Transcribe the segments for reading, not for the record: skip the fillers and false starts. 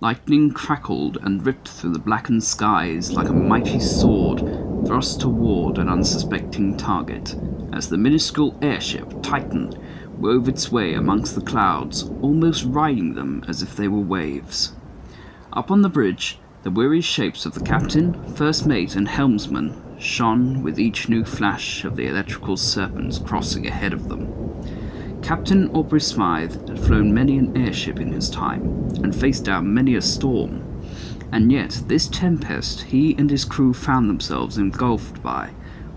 Lightning crackled and ripped through the blackened skies like a mighty sword thrust toward an unsuspecting target, as the minuscule airship, Titan, wove its way amongst the clouds, almost riding them as if they were waves. Up on the bridge, the weary shapes of the captain, first mate, and helmsman shone with each new flash of the electrical serpents crossing ahead of them. Captain Aubrey Smythe had flown many an airship in his time, and faced down many a storm, and yet this tempest he and his crew found themselves engulfed by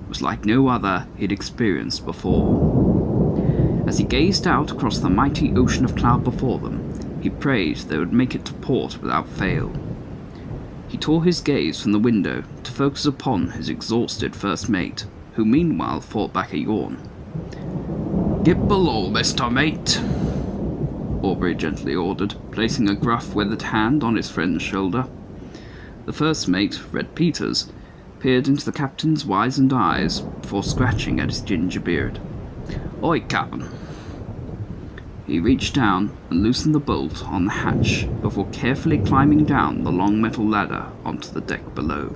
was like no other he'd experienced before. As he gazed out across the mighty ocean of cloud before them, he prayed they would make it to port without fail. He tore his gaze from the window to focus upon his exhausted first mate, who meanwhile fought back a yawn. "Get below, Mr. Mate," Aubrey gently ordered, placing a gruff, weathered hand on his friend's shoulder. The first mate, Red Peters, peered into the captain's wizened eyes before scratching at his ginger beard. "Oi, Captain." He reached down and loosened the bolt on the hatch before carefully climbing down the long metal ladder onto the deck below.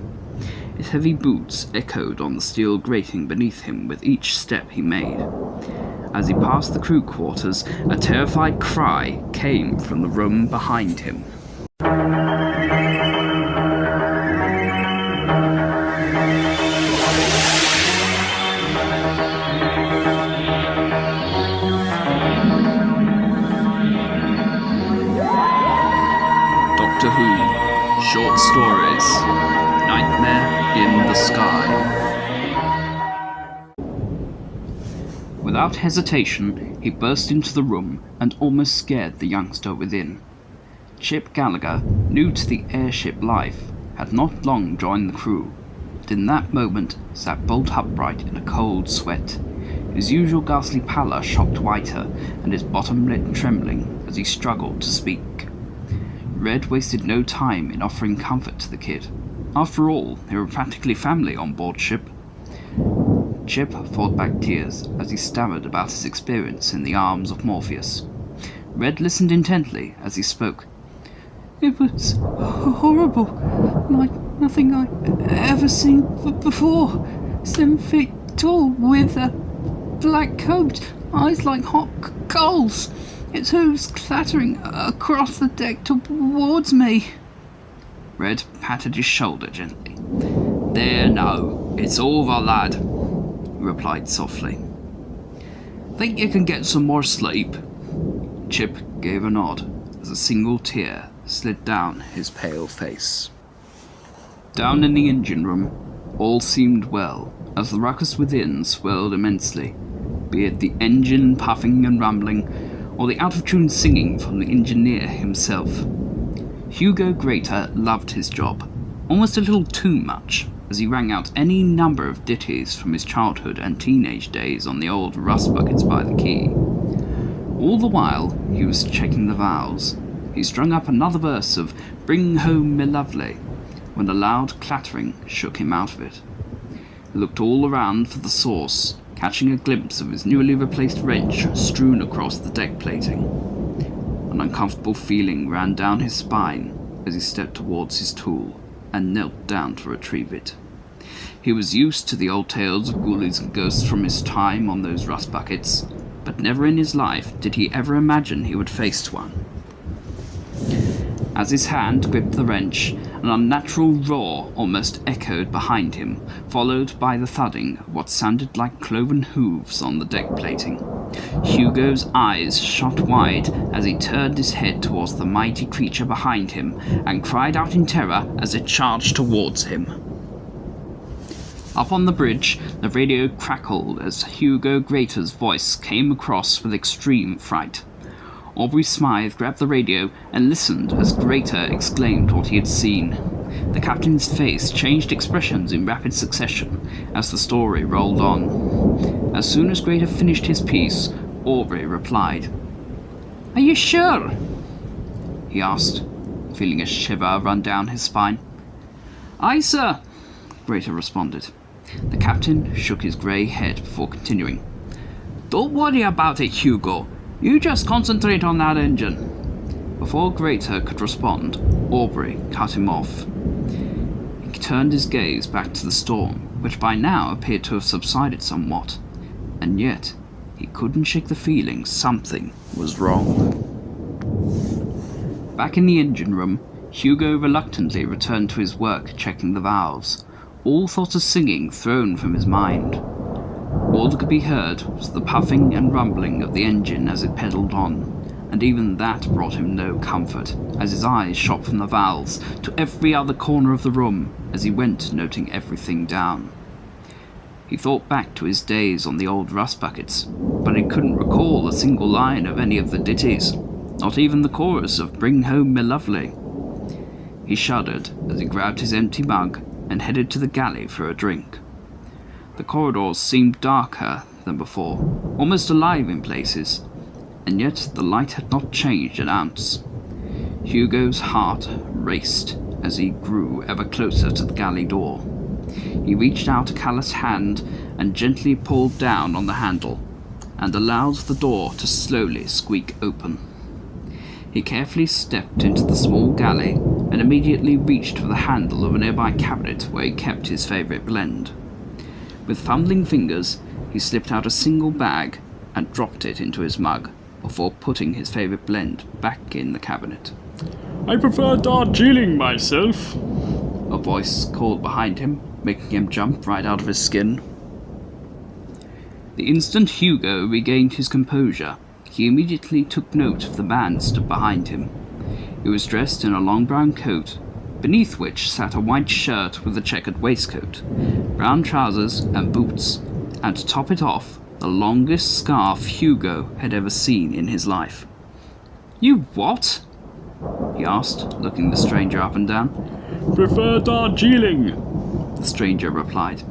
His heavy boots echoed on the steel grating beneath him with each step he made. As he passed the crew quarters, a terrified cry came from the room behind him. Doctor Who Short Stories, Nightmare in the Sky. Without hesitation, he burst into the room and almost scared the youngster within. Chip Gallagher, new to the airship life, had not long joined the crew, but in that moment sat bolt upright in a cold sweat, his usual ghastly pallor shocked whiter and his bottom lip trembling as he struggled to speak. Red wasted no time in offering comfort to the kid. After all, they were practically family on board ship. Chip fought back tears as he stammered about his experience in the arms of Morpheus. Red listened intently as he spoke. "It was horrible, like nothing I'd ever seen before. 7 feet tall, with a black coat, eyes like hot coals. Its hooves clattering across the deck towards me." Red patted his shoulder gently. "There now, it's over, lad," he replied softly. "Think you can get some more sleep?" Chip gave a nod as a single tear slid down his pale face. Down in the engine room, all seemed well, as the ruckus within swelled immensely, be it the engine puffing and rumbling, or the out-of-tune singing from the engineer himself. Hugo Greater loved his job, almost a little too much, as he rang out any number of ditties from his childhood and teenage days on the old rust buckets by the quay. All the while he was checking the valves, he strung up another verse of "Bring Home Me Lovely," when a loud clattering shook him out of it. He looked all around for the source, catching a glimpse of his newly replaced wrench strewn across the deck plating. An uncomfortable feeling ran down his spine as he stepped towards his tool and knelt down to retrieve it. He was used to the old tales of ghoulies and ghosts from his time on those rust buckets, but never in his life did he ever imagine he would face one. As his hand gripped the wrench, an unnatural roar almost echoed behind him, followed by the thudding of what sounded like cloven hooves on the deck plating. Hugo's eyes shot wide as he turned his head towards the mighty creature behind him and cried out in terror as it charged towards him. Up on the bridge, the radio crackled as Hugo Greater's voice came across with extreme fright. Aubrey Smythe grabbed the radio and listened as Greater exclaimed what he had seen. The captain's face changed expressions in rapid succession as the story rolled on. As soon as Greater finished his piece, Aubrey replied. "Are you sure?" he asked, feeling a shiver run down his spine. "Aye, sir," Greater responded. The captain shook his grey head before continuing. "Don't worry about it, Hugo. You just concentrate on that engine." Before Greta could respond, Aubrey cut him off. He turned his gaze back to the storm, which by now appeared to have subsided somewhat, and yet he couldn't shake the feeling something was wrong. Back in the engine room, Hugo reluctantly returned to his work checking the valves, all thought of singing thrown from his mind. All that could be heard was the puffing and rumbling of the engine as it pedalled on, and even that brought him no comfort, as his eyes shot from the valves to every other corner of the room as he went noting everything down. He thought back to his days on the old rust buckets, but he couldn't recall a single line of any of the ditties, not even the chorus of Bring Home Me Lovely. He shuddered as he grabbed his empty mug and headed to the galley for a drink. The corridors seemed darker than before, almost alive in places, and yet the light had not changed an ounce. Hugo's heart raced as he grew ever closer to the galley door. He reached out a calloused hand and gently pulled down on the handle, and allowed the door to slowly squeak open. He carefully stepped into the small galley and immediately reached for the handle of a nearby cabinet where he kept his favourite blend. With fumbling fingers, he slipped out a single bag and dropped it into his mug, before putting his favourite blend back in the cabinet. "I prefer Darjeeling myself," a voice called behind him, making him jump right out of his skin. The instant Hugo regained his composure, he immediately took note of the man stood behind him. He was dressed in a long brown coat, beneath which sat a white shirt with a checkered waistcoat, brown trousers and boots, and to top it off, the longest scarf Hugo had ever seen in his life. "You what?" he asked, looking the stranger up and down. "Prefer Darjeeling," the stranger replied.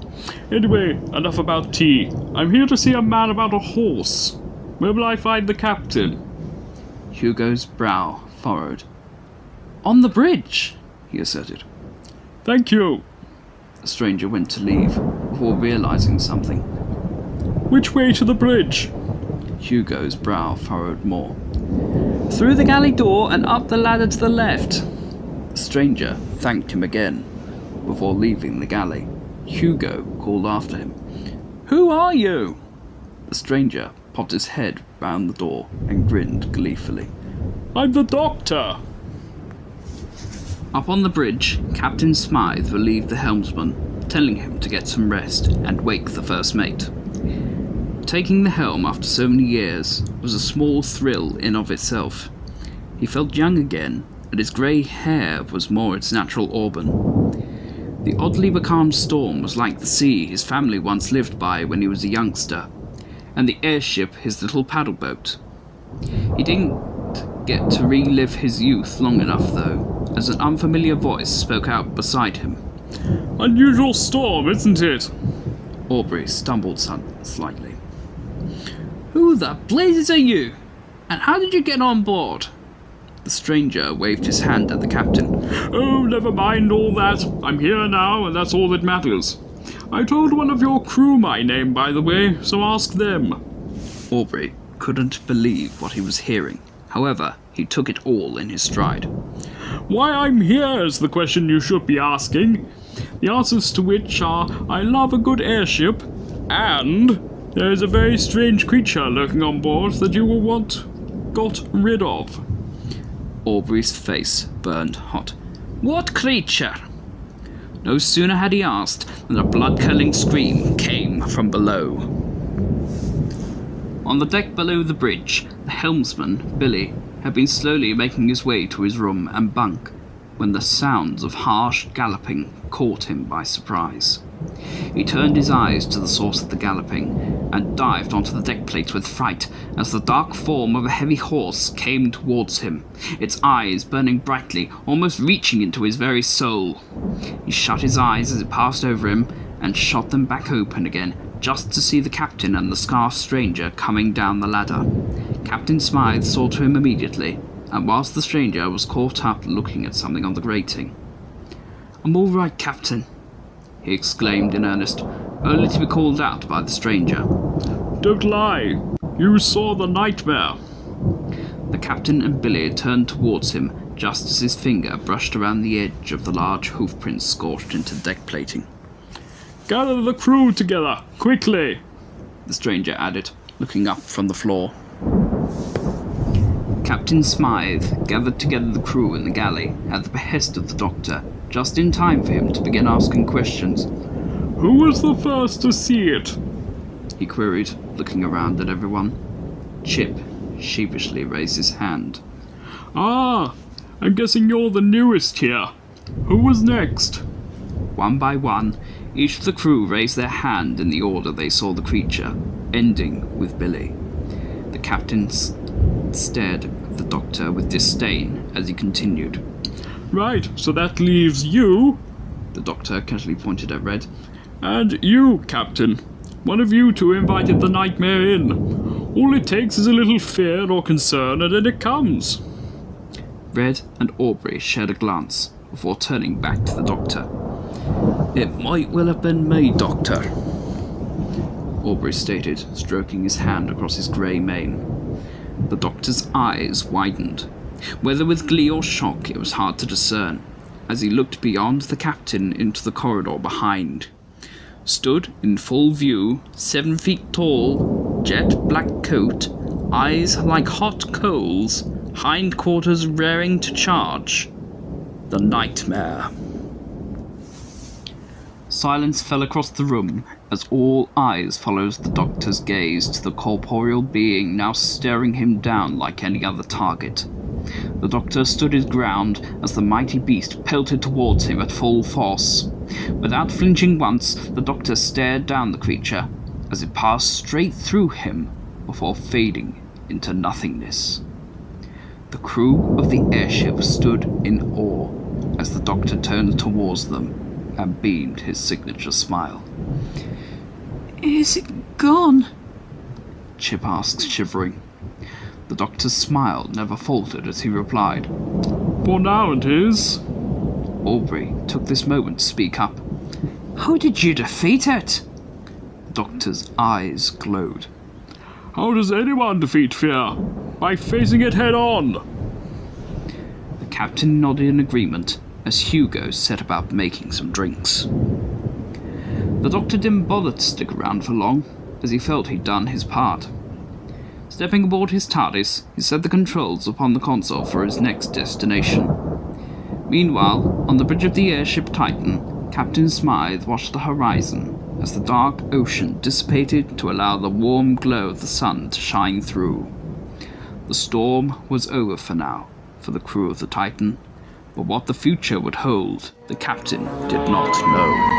"Anyway, enough about tea. I'm here to see a man about a horse. Where will I find the captain?" Hugo's brow furrowed. "On the bridge," he asserted. "Thank you." The stranger went to leave, before realizing something. "Which way to the bridge?" Hugo's brow furrowed more. "Through the galley door and up the ladder to the left." The stranger thanked him again, before leaving the galley. Hugo called after him. "Who are you?" The stranger popped his head round the door and grinned gleefully. "I'm the doctor." Up on the bridge, Captain Smythe relieved the helmsman, telling him to get some rest and wake the first mate. Taking the helm after so many years was a small thrill in of itself. He felt young again, and his grey hair was more its natural auburn. The oddly becalmed storm was like the sea his family once lived by when he was a youngster, and the airship his little paddle boat. He didn't get to relive his youth long enough, though, as an unfamiliar voice spoke out beside him. "Unusual storm, isn't it?" Aubrey stumbled slightly. "Who the blazes are you? And how did you get on board?" The stranger waved his hand at the captain. "Oh, never mind all that. I'm here now, and that's all that matters. I told one of your crew my name, by the way, so ask them." Aubrey couldn't believe what he was hearing. However, he took it all in his stride. "Why I'm here is the question you should be asking. The answers to which are, I love a good airship, and there is a very strange creature lurking on board that you will want got rid of." Aubrey's face burned hot. "What creature?" No sooner had he asked than a blood-curdling scream came from below. On the deck below the bridge, the helmsman, Billy, had been slowly making his way to his room and bunk when the sounds of harsh galloping caught him by surprise. He turned his eyes to the source of the galloping and dived onto the deck plate with fright as the dark form of a heavy horse came towards him, its eyes burning brightly, almost reaching into his very soul. He shut his eyes as it passed over him and shot them back open again, just to see the captain and the scarfed stranger coming down the ladder. Captain Smythe saw to him immediately, and whilst the stranger was caught up looking at something on the grating. "I'm all right, Captain," he exclaimed in earnest, only to be called out by the stranger. "Don't lie. You saw the nightmare." The captain and Billy turned towards him just as his finger brushed around the edge of the large hoofprints scorched into deck plating. Gather the crew together, quickly! The stranger added, looking up from the floor. Captain Smythe gathered together the crew in the galley at the behest of the doctor, just in time for him to begin asking questions. Who was the first to see it? He queried, looking around at everyone. Chip sheepishly raised his hand. Ah, I'm guessing you're the newest here. Who was next? One by one, each of the crew raised their hand in the order they saw the creature, ending with Billy. The captain stared at the doctor with disdain as he continued. Right, so that leaves you. The doctor casually pointed at Red. And you, Captain. One of you two invited the nightmare in. All it takes is a little fear or concern, and then it comes. Red and Aubrey shared a glance before turning back to the doctor. It might well have been me, Doctor, Aubrey stated, stroking his hand across his grey mane. The doctor's eyes widened. Whether with glee or shock, it was hard to discern, as he looked beyond the captain into the corridor behind. Stood in full view, 7 feet tall, jet black coat, eyes like hot coals, hindquarters raring to charge. The nightmare. Silence fell across the room as all eyes followed the doctor's gaze to the corporeal being now staring him down like any other target. The doctor stood his ground as the mighty beast pelted towards him at full force. Without flinching once, the doctor stared down the creature as it passed straight through him before fading into nothingness. The crew of the airship stood in awe as the doctor turned towards them and beamed his signature smile. Is it gone? Chip asked, shivering. The doctor's smile never faltered as he replied. For now it is. Aubrey took this moment to speak up. How did you defeat it? The doctor's eyes glowed. How does anyone defeat fear? By facing it head on. The captain nodded in agreement as Hugo set about making some drinks. The doctor didn't bother to stick around for long, as he felt he'd done his part. Stepping aboard his TARDIS, he set the controls upon the console for his next destination. Meanwhile, on the bridge of the airship Titan, Captain Smythe watched the horizon as the dark ocean dissipated to allow the warm glow of the sun to shine through. The storm was over for now, for the crew of the Titan, but what the future would hold, the captain did not know.